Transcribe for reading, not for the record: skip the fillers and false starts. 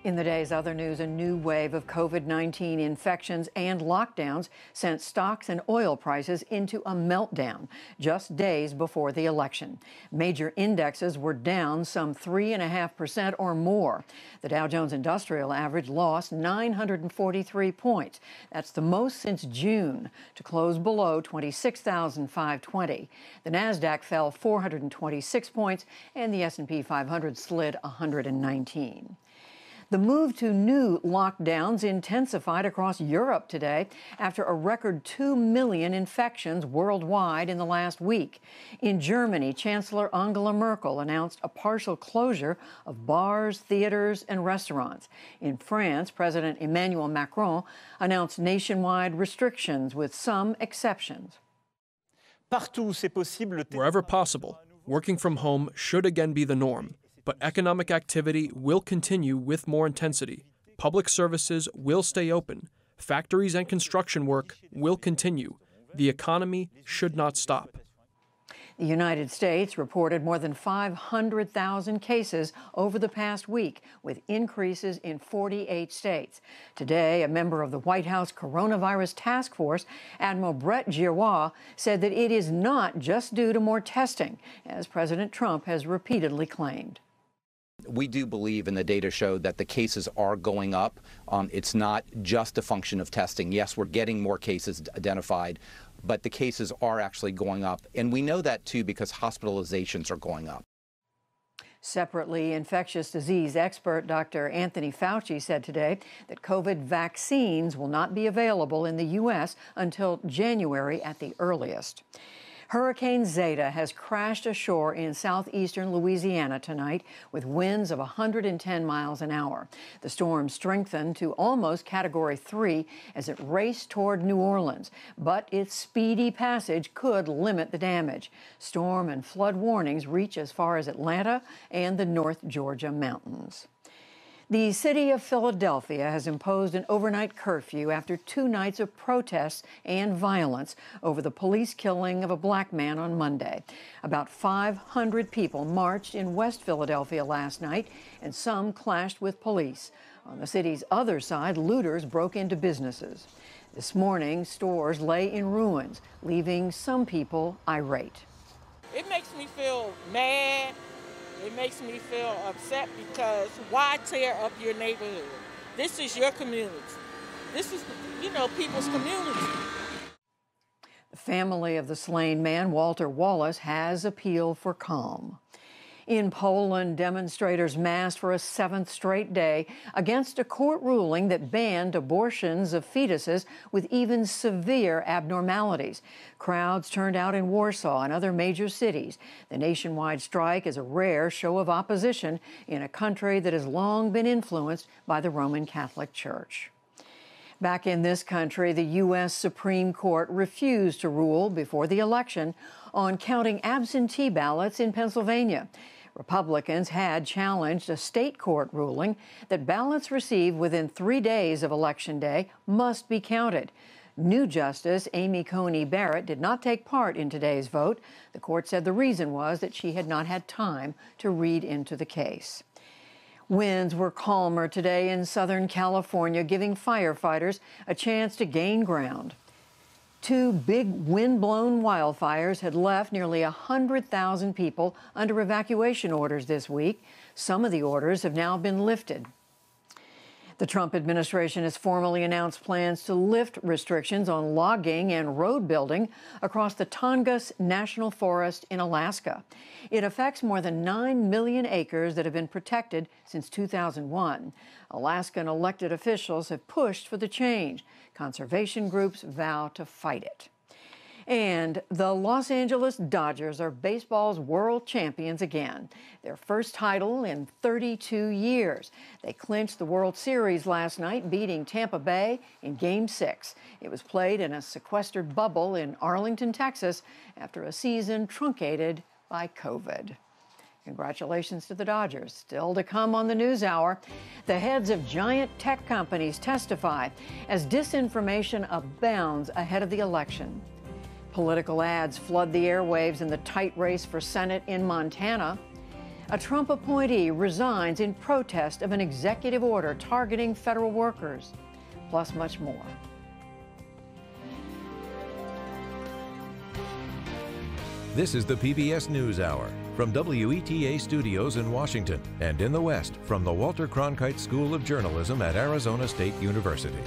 In the day's other news, a new wave of COVID-19 infections and lockdowns sent stocks and oil prices into a meltdown just days before the election. Major indexes were down some 3.5% or more. The Dow Jones Industrial Average lost 943 points. That's the most since June, to close below 26,520. The Nasdaq fell 426 points, and the S&P 500 slid 119. The move to new lockdowns intensified across Europe today after a record 2 million infections worldwide in the last week. In Germany, Chancellor Angela Merkel announced a partial closure of bars, theaters, and restaurants. In France, President Emmanuel Macron announced nationwide restrictions with some exceptions. Wherever possible, working from home should again be the norm. But economic activity will continue with more intensity. Public services will stay open. Factories and construction work will continue. The economy should not stop. The United States reported more than 500,000 cases over the past week, with increases in 48 states. Today, a member of the White House Coronavirus Task Force, Admiral Brett Giroir, said that it is not just due to more testing, as President Trump has repeatedly claimed. We do believe, and the data show, that the cases are going up. It's not just a function of testing. Yes, we're getting more cases identified, but the cases are actually going up. And we know that, too, because hospitalizations are going up. Separately, infectious disease expert Dr. Anthony Fauci said today that COVID vaccines will not be available in the U.S. until January at the earliest. Hurricane Zeta has crashed ashore in southeastern Louisiana tonight with winds of 110 miles an hour. The storm strengthened to almost Category 3 as it raced toward New Orleans, but its speedy passage could limit the damage. Storm and flood warnings reach as far as Atlanta and the North Georgia mountains. The city of Philadelphia has imposed an overnight curfew after 2 nights of protests and violence over the police killing of a black man on Monday. About 500 people marched in West Philadelphia last night, and some clashed with police. On the city's other side, looters broke into businesses. This morning, stores lay in ruins, leaving some people irate. It makes me feel mad. It makes me feel upset because why tear up your neighborhood? This is your community. This is, people's community. The family of the slain man, Walter Wallace, has appealed for calm. In Poland, demonstrators massed for a 7th straight day against a court ruling that banned abortions of fetuses with even severe abnormalities. Crowds turned out in Warsaw and other major cities. The nationwide strike is a rare show of opposition in a country that has long been influenced by the Roman Catholic Church. Back in this country, the U.S. Supreme Court refused to rule before the election on counting absentee ballots in Pennsylvania. Republicans had challenged a state court ruling that ballots received within 3 days of Election Day must be counted. New Justice Amy Coney Barrett did not take part in today's vote. The court said the reason was that she had not had time to read into the case. Winds were calmer today in Southern California, giving firefighters a chance to gain ground. 2 big wind-blown wildfires had left nearly 100,000 people under evacuation orders this week. Some of the orders have now been lifted. The Trump administration has formally announced plans to lift restrictions on logging and road building across the Tongass National Forest in Alaska. It affects more than 9 million acres that have been protected since 2001. Alaskan elected officials have pushed for the change. Conservation groups vow to fight it. And the Los Angeles Dodgers are baseball's world champions again, their first title in 32 years. They clinched the World Series last night, beating Tampa Bay in Game 6. It was played in a sequestered bubble in Arlington, Texas, after a season truncated by COVID. Congratulations to the Dodgers. Still to come on the NewsHour, the heads of giant tech companies testify as disinformation abounds ahead of the election. Political ads flood the airwaves in the tight race for Senate in Montana. A Trump appointee resigns in protest of an executive order targeting federal workers. Plus much more. This is the PBS NewsHour from WETA Studios in Washington and in the West from the Walter Cronkite School of Journalism at Arizona State University.